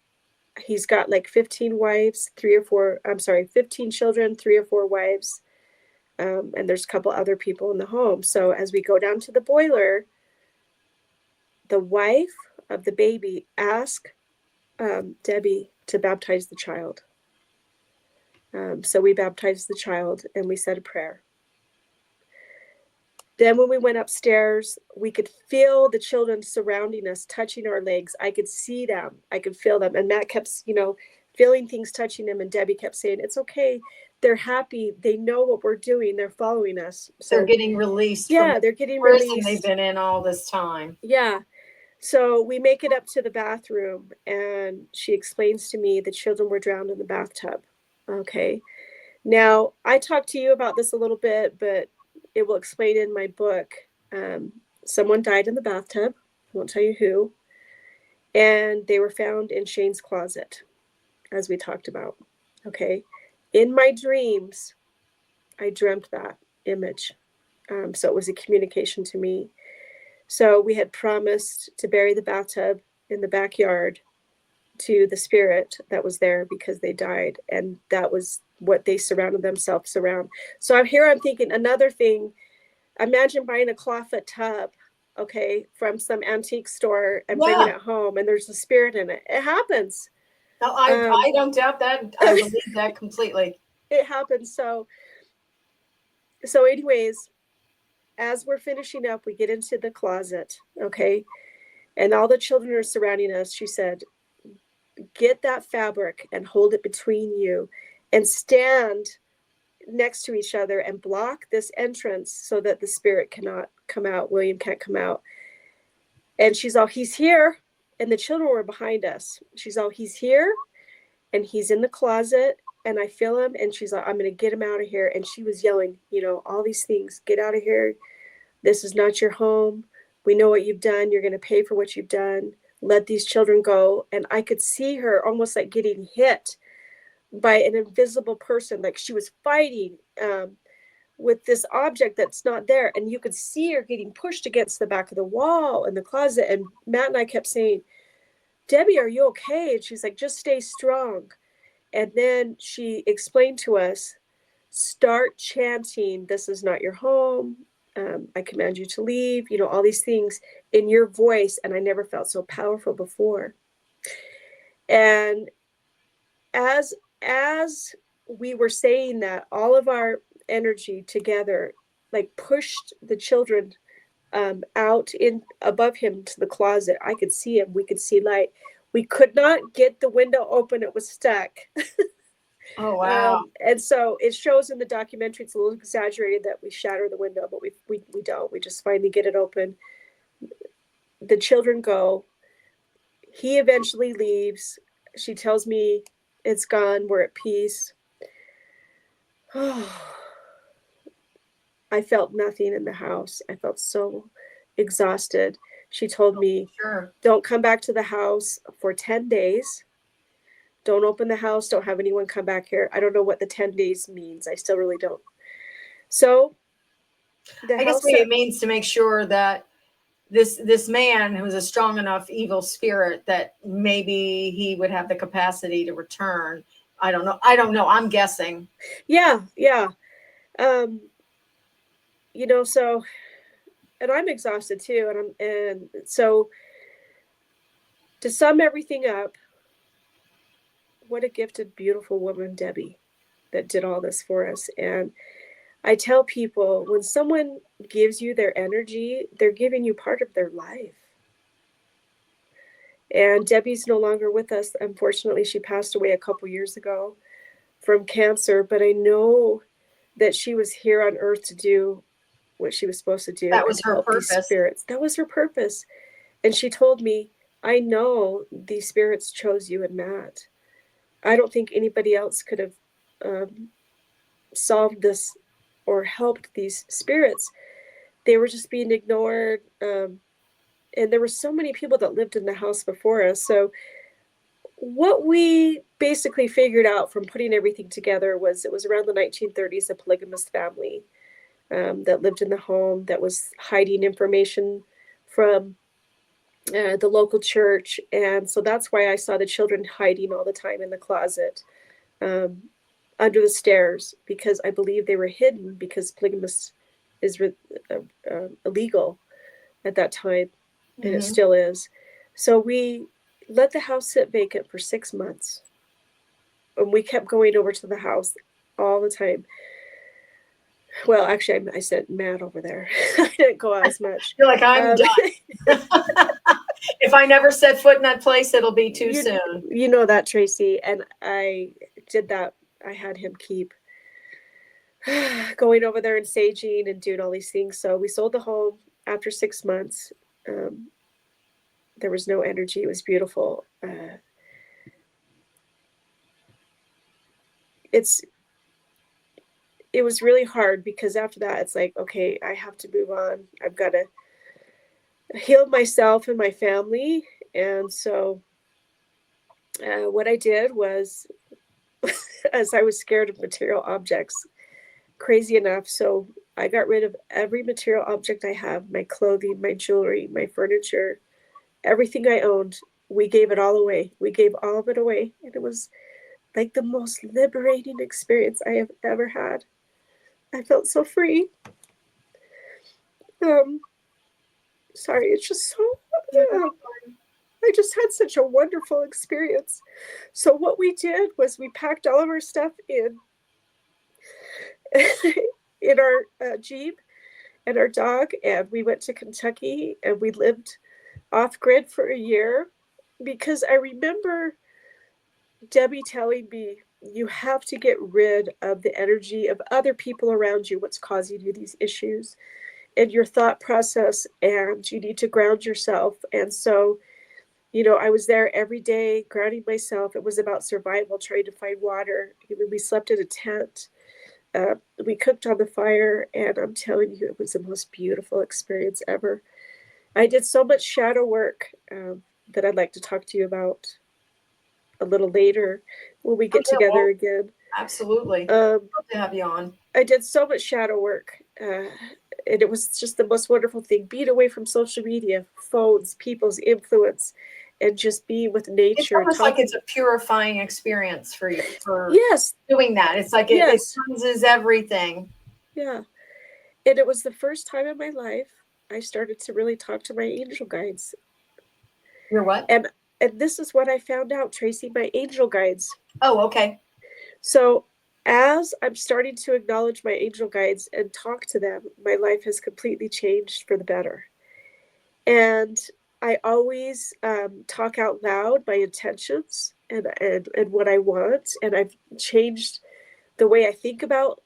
He's got like 15 wives, 15 children, 3 or 4 wives. And there's a couple other people in the home. So as we go down to the boiler, the wife of the baby asked Debbie to baptize the child. So we baptized the child and we said a prayer. Then when we went upstairs, we could feel the children surrounding us, touching our legs. I could see them. I could feel them. And Matt kept, feeling things touching them. And Debbie kept saying, it's okay. They're happy. They know what we're doing. They're following us. They're So getting released from yeah, the they're getting prison they've released. been in all this time. Yeah. So we make it up to the bathroom and she explains to me the children were drowned in the bathtub. Okay. Now, I talked to you about this a little bit, but it will explain in my book. Someone died in the bathtub. I won't tell you who. And they were found in Shane's closet, as we talked about. Okay. In my dreams, I dreamt that image. So it was a communication to me. So we had promised to bury the bathtub in the backyard to the spirit that was there because they died, and that was what they surrounded themselves around. So I'm thinking another thing. Imagine buying a clawfoot tub, okay, from some antique store and bringing Yeah. it home, and there's a spirit in it. It happens. No, I don't doubt that. I believe that completely. It happens. So anyways, as we're finishing up, we get into the closet, okay, and all the children are surrounding us. She said, get that fabric and hold it between you and stand next to each other and block this entrance so that the spirit cannot come out. William can't come out. And she's all, he's here. And the children were behind us. She's all, he's here and he's in the closet and I feel him. And she's like, I'm going to get him out of here. And she was yelling, all these things, get out of here. This is not your home. We know what you've done. You're going to pay for what you've done. Let these children go. And I could see her almost like getting hit by an invisible person. Like she was fighting with this object that's not there. And you could see her getting pushed against the back of the wall in the closet. And Matt and I kept saying, Debbie, are you okay? And she's like, just stay strong. And then she explained to us, start chanting, this is not your home. I command you to leave, all these things in your voice. And I never felt so powerful before. And as we were saying that, all of our energy together, like pushed the children out in above him to the closet. I could see him. We could see light. We could not get the window open. It was stuck. Oh, wow. And so it shows in the documentary, it's a little exaggerated that we shatter the window, but we don't. We just finally get it open. The children go. He eventually leaves. She tells me it's gone. We're at peace. Oh, I felt nothing in the house. I felt so exhausted. She told me, Sure. don't come back to the house for 10 days. Don't open the house. Don't have anyone come back here. I don't know what the 10 days means. I still really don't. So I guess maybe it means to make sure that this man who was a strong enough evil spirit that maybe he would have the capacity to return. I don't know. I'm guessing. Yeah. So, and I'm exhausted too. And so to sum everything up, what a gifted, beautiful woman, Debbie, that did all this for us. And I tell people, when someone gives you their energy, they're giving you part of their life. And Debbie's no longer with us. Unfortunately, she passed away a couple years ago from cancer, but I know that she was here on earth to do what she was supposed to do. That was her purpose. These spirits. That was her purpose. And she told me, I know these spirits chose you and Matt. I don't think anybody else could have solved this or helped these spirits. They were just being ignored. And there were so many people that lived in the house before us. So what we basically figured out from putting everything together was it was around the 1930s, a polygamous family that lived in the home that was hiding information from the local church. And so that's why I saw the children hiding all the time in the closet under the stairs, because I believe they were hidden because polygamous is illegal at that time. And it still is. So we let the house sit vacant for 6 months. And we kept going over to the house all the time. Well, actually, I sent Matt over there. I didn't go out as much. You're like, I'm done. If I never set foot in that place, it'll be too soon. You know that, Tracy. And I did that. I had him keep going over there and saging and doing all these things. So we sold the home after 6 months. There was no energy. It was beautiful. It was really hard because after that, it's like, okay, I have to move on. I've got to heal myself and my family. And so what I did was, as I was scared of material objects, crazy enough. So I got rid of every material object I have, my clothing, my jewelry, my furniture, everything I owned. we gave it all away. We gave all of it away. And it was like the most liberating experience I have ever had. I felt so free. Um, sorry, it's just so. I just had such a wonderful experience. So what we did was we packed all of our stuff in in our Jeep and our dog, and we went to Kentucky, and we lived off grid for a year, because I remember Debbie telling me, you have to get rid of the energy of other people around you, what's causing you these issues, and your thought process, and you need to ground yourself. And so, I was there every day grounding myself. It was about survival, trying to find water. We slept in a tent. We cooked on the fire, and I'm telling you, it was the most beautiful experience ever. I did so much shadow work that I'd like to talk to you about a little later when we get together again. Absolutely. Love to have you on. I did so much shadow work, and it was just the most wonderful thing. Being away from social media, phones, people's influence, and just being with nature. It's almost like it's a purifying experience for you for yes doing that. It's like it cleanses everything. Yeah. And it was the first time in my life I started to really talk to my angel guides. Your what? And this is what I found out, Tracy, my angel guides. Oh, okay. So as I'm starting to acknowledge my angel guides and talk to them, my life has completely changed for the better. And I always talk out loud my intentions and what I want. And I've changed the way I think about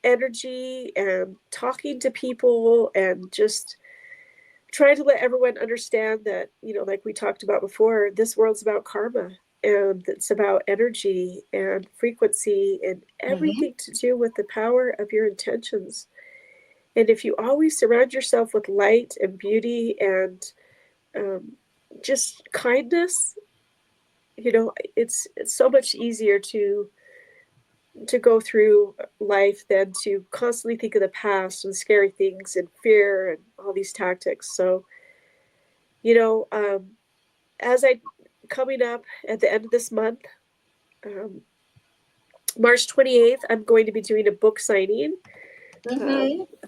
energy and talking to people, and just trying to let everyone understand that, like we talked about before, this world's about karma, and it's about energy and frequency and everything to do with the power of your intentions. And if you always surround yourself with light and beauty and just kindness, it's so much easier to go through life than to constantly think of the past and scary things and fear and all these tactics. So, as I coming up at the end of this month, March 28th, I'm going to be doing a book signing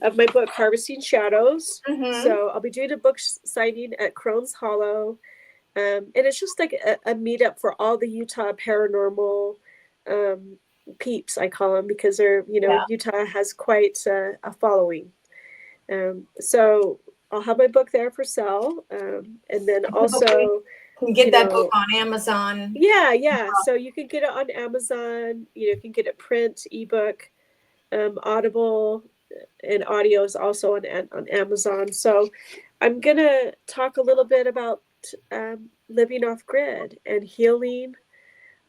of my book, Harvesting Shadows. So I'll be doing a book signing at Crohn's Hollow. And it's just like a meetup for all the Utah paranormal peeps, I call them, because they're, Utah has quite a following. So I'll have my book there for sale. And then also you can get that book on Amazon. Yeah. So you can get it on Amazon. You can get it print, ebook, Audible, and audio is also on Amazon. So I'm going to talk a little bit about living off grid and healing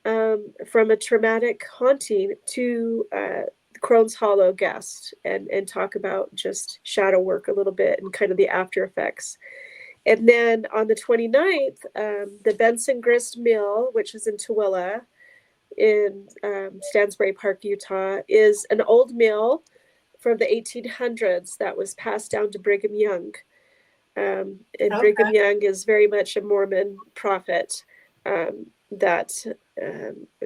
from a traumatic haunting to Crohn's Hollow guest, and talk about just shadow work a little bit and kind of the after effects. And then on the 29th, the Benson Grist Mill, which is in Tooele in Stansbury Park, Utah, is an old mill from the 1800s that was passed down to Brigham Young. And Brigham Young is very much a Mormon prophet that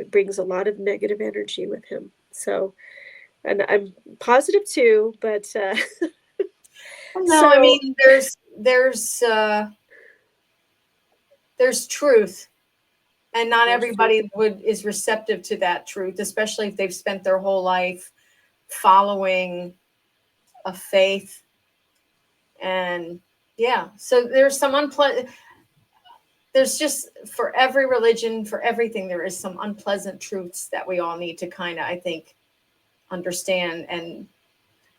brings a lot of negative energy with him. So, and I'm positive too, but no, I mean, there's truth, and not everybody is receptive to that truth, especially if they've spent their whole life following a faith. And so there's some unpleasant. There's just, for every religion, for everything, there is some unpleasant truths that we all need to kind of, I think, understand and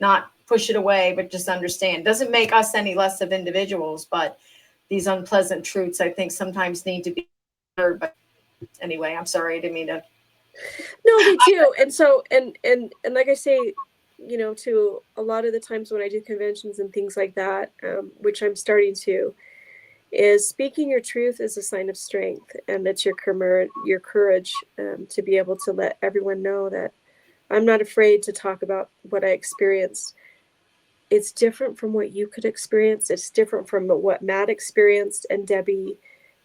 not push it away, but just understand. Doesn't make us any less of individuals, but these unpleasant truths, I think, sometimes need to be heard. But anyway, I'm sorry, I didn't mean to. No, they do. And so, and like I say, to a lot of the times when I do conventions and things like that, which I'm starting to, is speaking your truth is a sign of strength, and that's your courage to be able to let everyone know that I'm not afraid to talk about what I experienced. It's different from what you could experience. It's different from what Matt experienced, and Debbie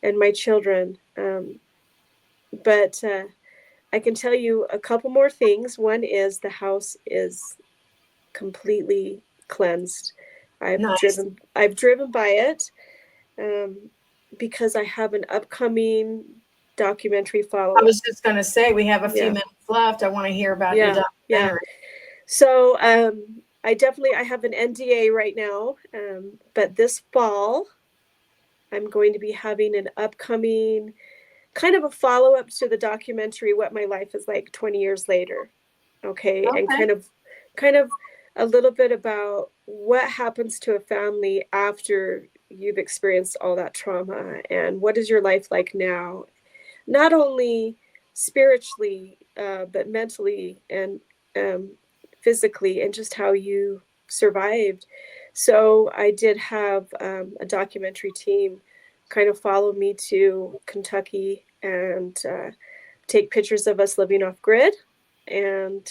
and my children. But I can tell you a couple more things. One is the house is completely cleansed. Nice. I've driven by it, because I have an upcoming documentary I was follow-up. just going to say, we have a few Yeah, minutes left. I want to hear about your yeah, yeah. documentary. So I have an NDA right now, but this fall I'm going to be having an upcoming kind of a follow-up to the documentary What My Life Is Like 20 Years Later. Okay, and Okay. kind of a little bit about what happens to a family after you've experienced all that trauma, and what is your life like now, not only spiritually, but mentally and um, physically, and just how you survived. So I did have a documentary team kind of follow me to Kentucky and take pictures of us living off grid, and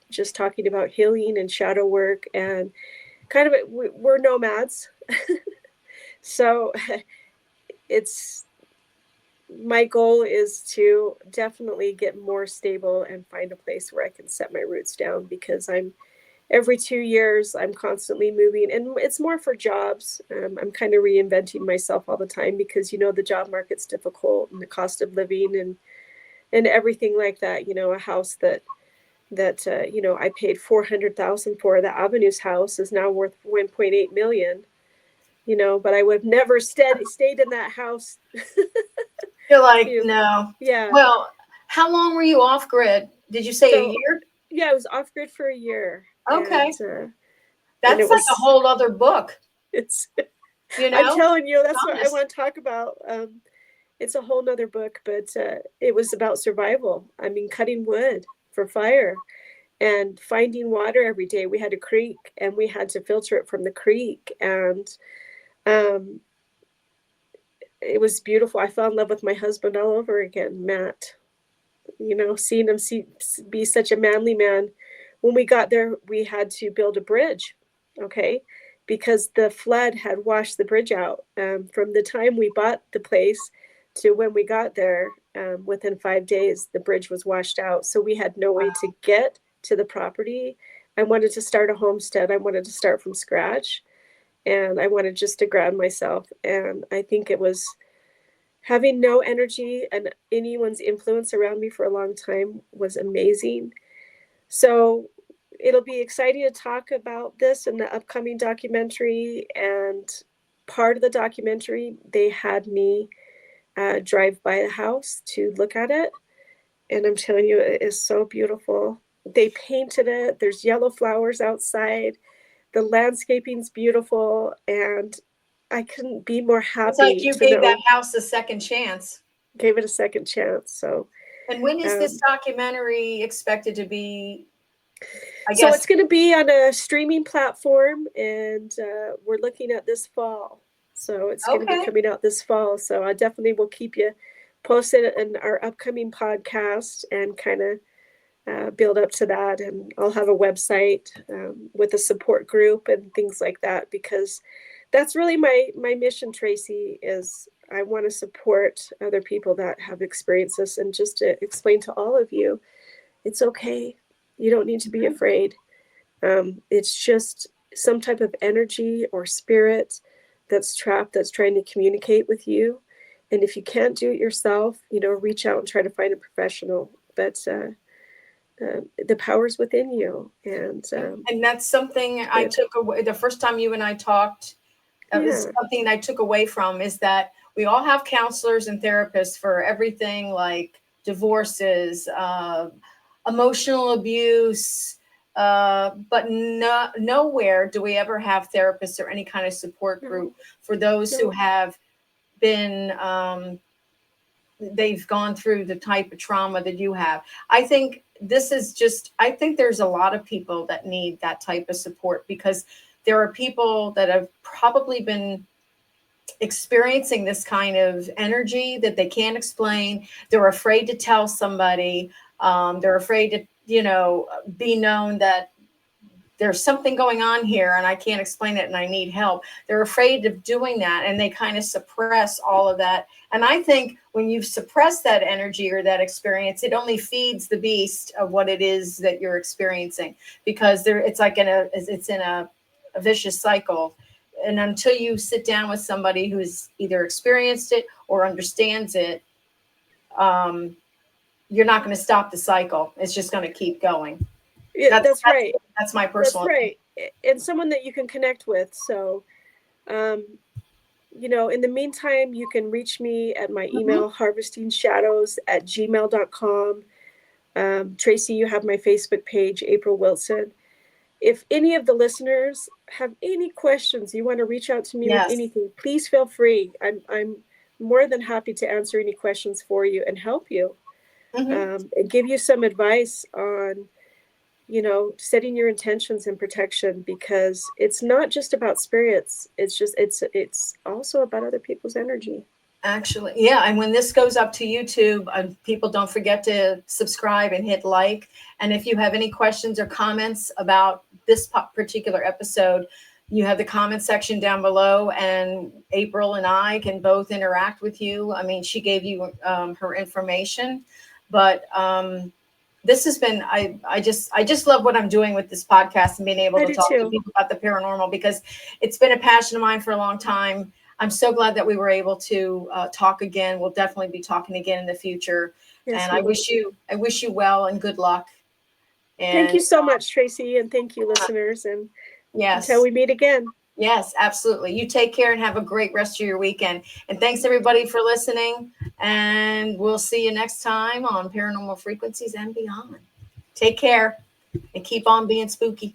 just talking about healing and shadow work, and kind of we're nomads. So it's my goal is to definitely get more stable and find a place where I can set my roots down, because I'm every 2 years I'm constantly moving, and it's more for jobs. I'm kind of reinventing myself all the time, because the job market's difficult, and the cost of living, and everything like that. A house that I paid 400,000 for, the Avenues house, is now worth 1.8 million. But I would have never stayed in that house. You're like, you no. Yeah. Well, how long were you off grid? Did you say a So year? yeah, I was off grid for a year, and Okay. and it That's like a was whole other book, it's you I'm know? telling you, that's what I Honest. want to talk about. It's a whole nother book, but it was about survival. I mean, cutting wood for fire and finding water every day. We had a creek, and we had to filter it from the creek, and um, it was beautiful. I fell in love with my husband all over again, Matt. Seeing him be such a manly man. When we got there, we had to build a bridge, okay, because the flood had washed the bridge out. From the time we bought the place to when we got there, within 5 days, the bridge was washed out. So we had no way to get to the property. I wanted to start a homestead. I wanted to start from scratch, and I wanted just to ground myself. And I think it was having no energy and anyone's influence around me for a long time was amazing. So it'll be exciting to talk about this in the upcoming documentary. And part of the documentary, they had me drive by the house to look at it. And I'm telling you, it is so beautiful. They painted it, there's yellow flowers outside, the landscaping's beautiful, and I couldn't be more It's like happy you to gave that know. house a second chance. Gave it a second chance. So, And when is this um, documentary expected to be, I so guess? it's going to be on a streaming platform, and we're looking at this fall. So it's going to be Okay. coming out this fall. So I definitely will keep you posted in our upcoming podcast, and kind of build up to that. And I'll have a website with a support group and things like that, because that's really my mission, Tracy. Is I want to support other people that have experienced this, and just to explain to all of you, it's okay. You don't need to be afraid. It's just some type of energy or spirit that's trapped, that's trying to communicate with you. And if you can't do it yourself, reach out and try to find a professional. But the power's within you. And that's something I But took away the first time you and I talked. That was yeah, something I took away from, is that we all have counselors and therapists for everything, like divorces, emotional abuse, but nowhere do we ever have therapists or any kind of support no, group for those who no, have been they've gone through the type of trauma that you have. I think I think there's a lot of people that need that type of support, because there are people that have probably been experiencing this kind of energy that they can't explain. They're afraid to tell somebody. They're afraid to, be known that there's something going on here and I can't explain it and I need help. They're afraid of doing that, and they kind of suppress all of that. And I think when you suppress that energy or that experience, it only feeds the beast of what it is that you're experiencing, because it's like it's in a vicious cycle. And until you sit down with somebody who's either experienced it or understands it, um, you're not going to stop the cycle. It's just going to keep going. Yeah, That's that's right. that's my That's personal opinion. right. And someone that you can connect with. So, um, in the meantime, you can reach me at my Mhm. email, harvestingshadows@gmail.com. Tracy, you have my Facebook page, April Wilson. If any of the listeners have any questions, you want to reach out to me with Yes. anything, please feel free. I'm more than happy to answer any questions for you and help you, Hmm. and give you some advice on setting your intentions and protection, because it's not just about spirits. It's also about other people's energy. Actually, yeah. And when this goes up to YouTube, people don't forget to subscribe and hit like. And if you have any questions or comments about this particular episode, you have the comment section down below, and April and I can both interact with you. I mean, she gave you her information, but this has been I just love what I'm doing with this podcast and being able I to do talk to too. people about the paranormal, because it's been a passion of mine for a long time. I'm so glad that we were able to talk again. We'll definitely be talking again in the future. Yes, And we will. I wish you well and good luck. Thank And you so much, Tracy, and thank you, listeners. And until yes, we meet again. yes, absolutely. You take care and have a great rest of your weekend. And thanks everybody for listening. And we'll see you next time on Paranormal Frequencies and Beyond. Take care and keep on being spooky.